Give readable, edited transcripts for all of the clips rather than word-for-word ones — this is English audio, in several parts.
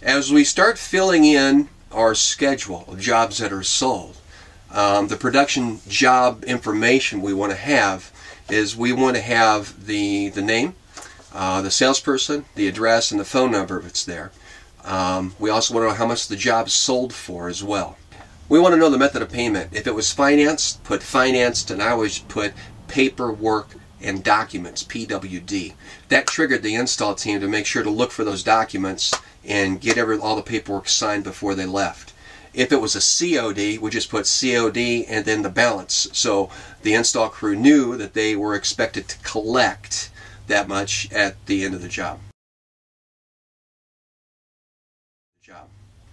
As we start filling in our schedule of jobs that are sold, the production job information we want to have is we want to have the name, the salesperson, the address, and the phone number if it's there. We also want to know how much the job sold for as well. We want to know the method of payment. If it was financed, put financed, and I always put paperwork and documents, PWD. That triggered the install team to make sure to look for those documents and get all the paperwork signed before they left. If it was a COD, we just put COD and then the balance. So the install crew knew that they were expected to collect that much at the end of the job.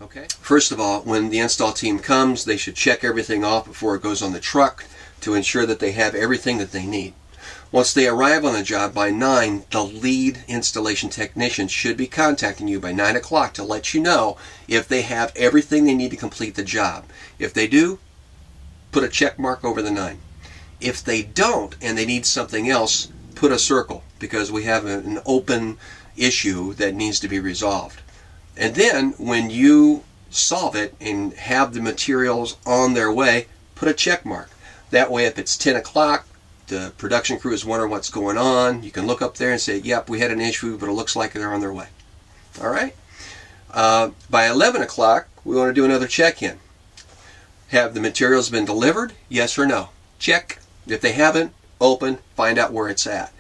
Okay. First of all, when the install team comes, they should check everything off before it goes on the truck to ensure that they have everything that they need. Once they arrive on the job by 9, the lead installation technician should be contacting you by 9 o'clock to let you know if they have everything they need to complete the job. If they do, put a check mark over the 9. If they don't and they need something else, put a circle, because we have an open issue that needs to be resolved. And then when you solve it and have the materials on their way, put a check mark. That way if it's 10 o'clock, the production crew is wondering what's going on, you can look up there and say, yep, we had an issue, but it looks like they're on their way. All right? By 11 o'clock, we want to do another check-in. Have the materials been delivered? Yes or no? Check. If they haven't, open, find out where it's at.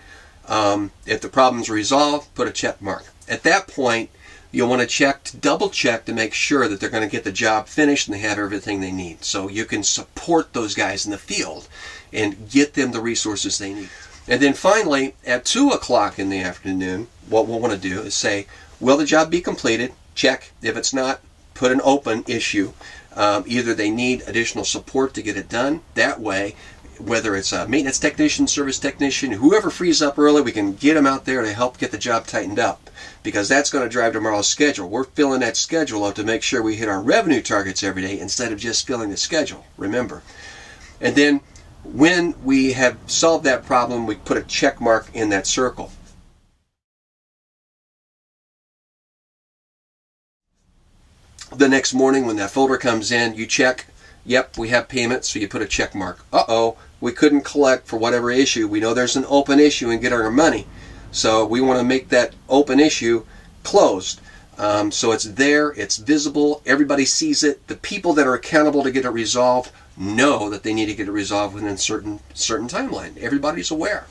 If the problem's resolved, put a check mark. At that point, you'll want to double check to make sure that they're going to get the job finished and they have everything they need. So you can support those guys in the field and get them the resources they need. And then finally, at 2 o'clock in the afternoon, what we'll want to do is say, will the job be completed? Check. If it's not, put an open issue. Either they need additional support to get it done. That way, whether it's a maintenance technician, service technician, whoever frees up early, we can get them out there to help get the job tightened up, because that's going to drive tomorrow's schedule. We're filling that schedule up to make sure we hit our revenue targets every day instead of just filling the schedule, remember. And then when we have solved that problem, we put a check mark in that circle. The next morning when that folder comes in, you check, yep, we have payment, so you put a check mark. Uh-oh, we couldn't collect for whatever issue. We know there's an open issue and get our money. So we want to make that open issue closed. So it's there, it's visible, everybody sees it. The people that are accountable to get it resolved know that they need to get it resolved within a certain timeline. Everybody's aware.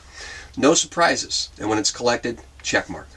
No surprises. And when it's collected, check mark.